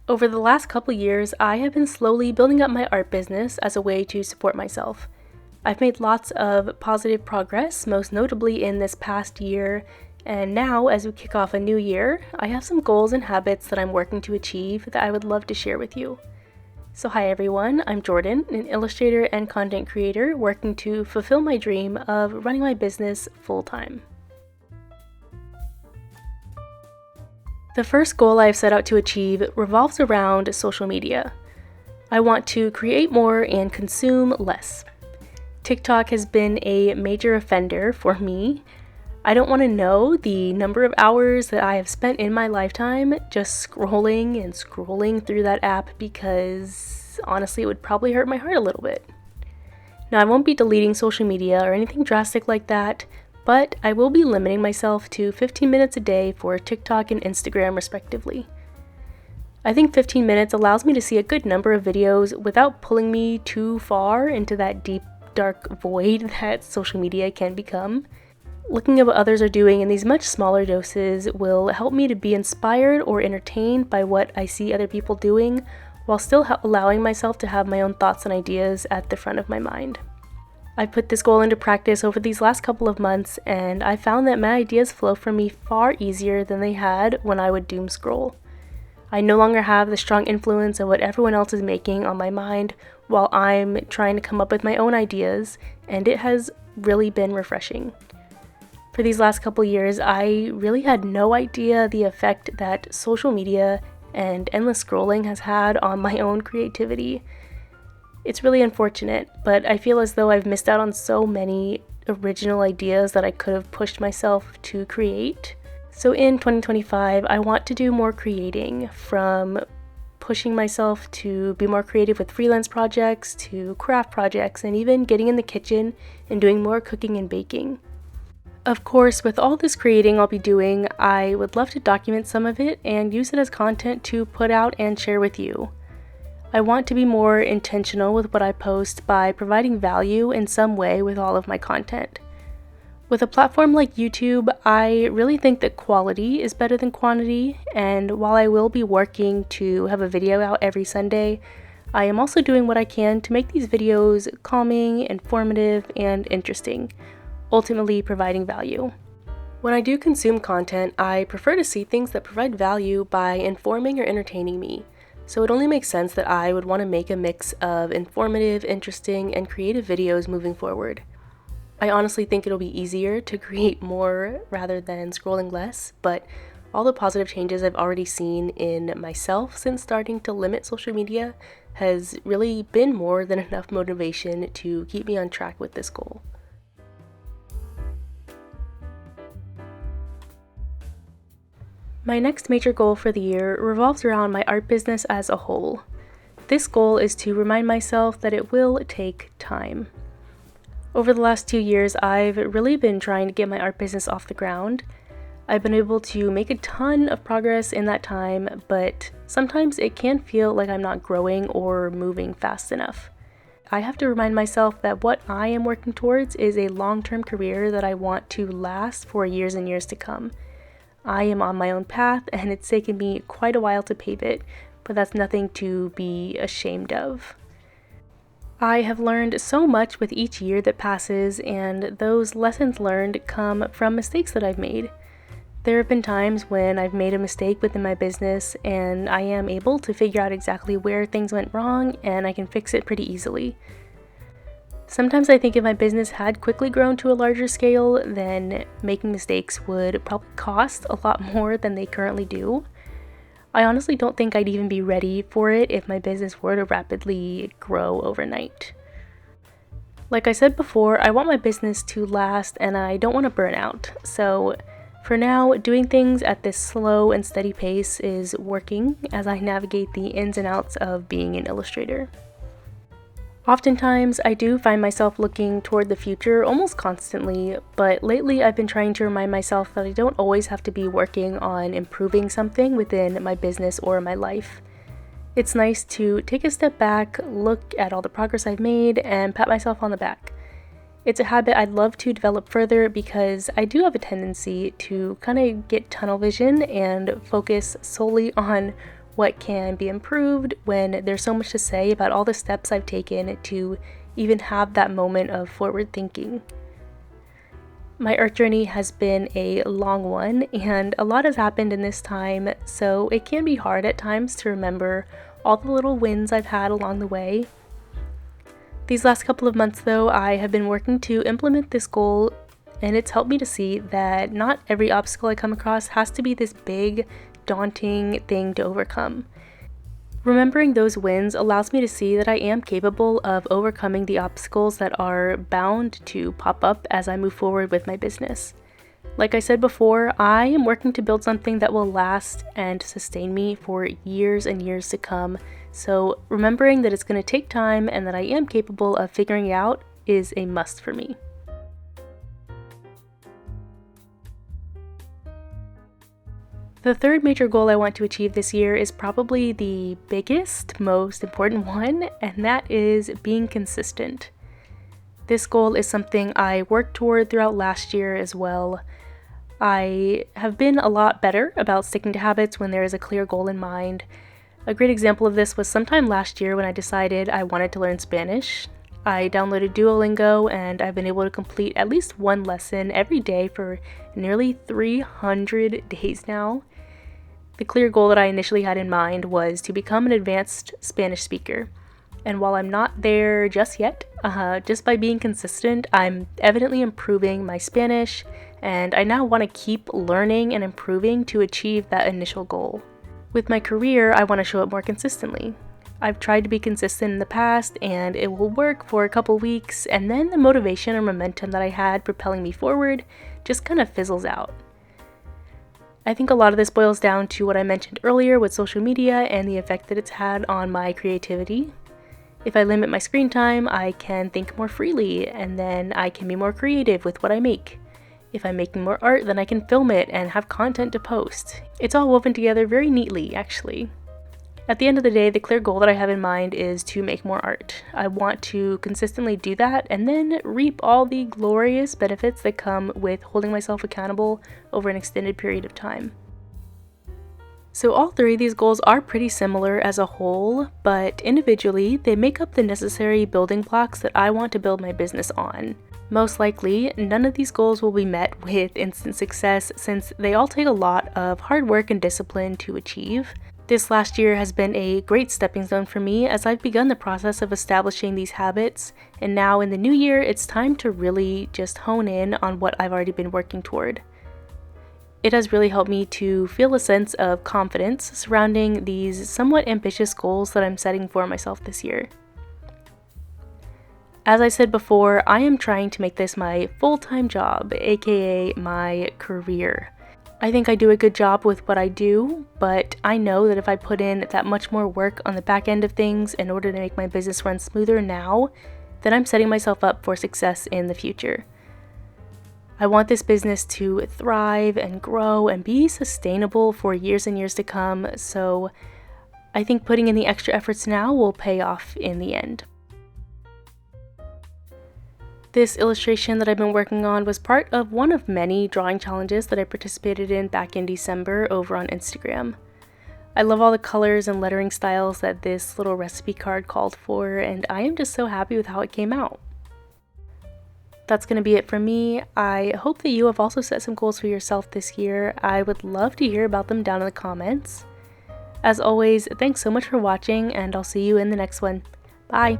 Over the last couple years, I have been slowly building up my art business as a way to support myself. I've made lots of positive progress, most notably in this past year, and now, as we kick off a new year, I have some goals and habits that I'm working to achieve that I would love to share with you. So hi everyone, I'm Jordan, an illustrator and content creator working to fulfill my dream of running my business full-time. The first goal I've set out to achieve revolves around social media. I want to create more and consume less. TikTok has been a major offender for me. I don't want to know the number of hours that I have spent in my lifetime just scrolling and scrolling through that app because honestly it would probably hurt my heart a little bit. Now I won't be deleting social media or anything drastic like that, but I will be limiting myself to 15 minutes a day for TikTok and Instagram respectively. I think 15 minutes allows me to see a good number of videos without pulling me too far into that deep, dark void that social media can become. Looking at what others are doing in these much smaller doses will help me to be inspired or entertained by what I see other people doing, while still allowing myself to have my own thoughts and ideas at the front of my mind. I put this goal into practice over these last couple of months, and I found that my ideas flow from me far easier than they had when I would doom scroll. I no longer have the strong influence of what everyone else is making on my mind while I'm trying to come up with my own ideas, and it has really been refreshing. For these last couple years, I really had no idea the effect that social media and endless scrolling has had on my own creativity. It's really unfortunate, but I feel as though I've missed out on so many original ideas that I could have pushed myself to create. So in 2025, I want to do more creating, from pushing myself to be more creative with freelance projects to craft projects and even getting in the kitchen and doing more cooking and baking. Of course, with all this creating I'll be doing, I would love to document some of it and use it as content to put out and share with you. I want to be more intentional with what I post by providing value in some way with all of my content. With a platform like YouTube, I really think that quality is better than quantity, and while I will be working to have a video out every Sunday, I am also doing what I can to make these videos calming, informative, and interesting, ultimately providing value. When I do consume content, I prefer to see things that provide value by informing or entertaining me. So it only makes sense that I would want to make a mix of informative, interesting, and creative videos moving forward. I honestly think it'll be easier to create more rather than scrolling less, but all the positive changes I've already seen in myself since starting to limit social media has really been more than enough motivation to keep me on track with this goal. My next major goal for the year revolves around my art business as a whole. This goal is to remind myself that it will take time. Over the last 2 years, I've really been trying to get my art business off the ground. I've been able to make a ton of progress in that time, but sometimes it can feel like I'm not growing or moving fast enough. I have to remind myself that what I am working towards is a long-term career that I want to last for years and years to come. I am on my own path, and it's taken me quite a while to pave it, but that's nothing to be ashamed of. I have learned so much with each year that passes, and those lessons learned come from mistakes that I've made. There have been times when I've made a mistake within my business, and I am able to figure out exactly where things went wrong, and I can fix it pretty easily. Sometimes I think if my business had quickly grown to a larger scale, then making mistakes would probably cost a lot more than they currently do. I honestly don't think I'd even be ready for it if my business were to rapidly grow overnight. Like I said before, I want my business to last and I don't want to burn out. So for now, doing things at this slow and steady pace is working as I navigate the ins and outs of being an illustrator. Oftentimes, I do find myself looking toward the future almost constantly, but lately I've been trying to remind myself that I don't always have to be working on improving something within my business or my life. It's nice to take a step back, look at all the progress I've made, and pat myself on the back. It's a habit I'd love to develop further because I do have a tendency to kind of get tunnel vision and focus solely on what can be improved when there's so much to say about all the steps I've taken to even have that moment of forward thinking. My art journey has been a long one, and a lot has happened in this time, so it can be hard at times to remember all the little wins I've had along the way. These last couple of months, though, I have been working to implement this goal, and it's helped me to see that not every obstacle I come across has to be this big, daunting thing to overcome. Remembering those wins allows me to see that I am capable of overcoming the obstacles that are bound to pop up as I move forward with my business. Like I said before, I am working to build something that will last and sustain me for years and years to come. So remembering that it's going to take time and that I am capable of figuring it out is a must for me. The third major goal I want to achieve this year is probably the biggest, most important one, and that is being consistent. This goal is something I worked toward throughout last year as well. I have been a lot better about sticking to habits when there is a clear goal in mind. A great example of this was sometime last year when I decided I wanted to learn Spanish. I downloaded Duolingo and I've been able to complete at least one lesson every day for nearly 300 days now. The clear goal that I initially had in mind was to become an advanced Spanish speaker. And while I'm not there just yet, just by being consistent, I'm evidently improving my Spanish, and I now want to keep learning and improving to achieve that initial goal. With my career, I want to show up more consistently. I've tried to be consistent in the past, and it will work for a couple weeks, and then the motivation or momentum that I had propelling me forward just kind of fizzles out. I think a lot of this boils down to what I mentioned earlier with social media and the effect that it's had on my creativity. If I limit my screen time, I can think more freely, and then I can be more creative with what I make. If I'm making more art, then I can film it and have content to post. It's all woven together very neatly, actually. At the end of the day, the clear goal that I have in mind is to make more art. I want to consistently do that and then reap all the glorious benefits that come with holding myself accountable over an extended period of time. So all three of these goals are pretty similar as a whole, but individually, they make up the necessary building blocks that I want to build my business on. Most likely, none of these goals will be met with instant success since they all take a lot of hard work and discipline to achieve. This last year has been a great stepping stone for me as I've begun the process of establishing these habits, and now in the new year, it's time to really just hone in on what I've already been working toward. It has really helped me to feel a sense of confidence surrounding these somewhat ambitious goals that I'm setting for myself this year. As I said before, I am trying to make this my full-time job, aka my career. I think I do a good job with what I do, but I know that if I put in that much more work on the back end of things in order to make my business run smoother now, then I'm setting myself up for success in the future. I want this business to thrive and grow and be sustainable for years and years to come, so I think putting in the extra efforts now will pay off in the end. This illustration that I've been working on was part of one of many drawing challenges that I participated in back in December over on Instagram. I love all the colors and lettering styles that this little recipe card called for, and I am just so happy with how it came out. That's going to be it for me. I hope that you have also set some goals for yourself this year. I would love to hear about them down in the comments. As always, thanks so much for watching, and I'll see you in the next one. Bye!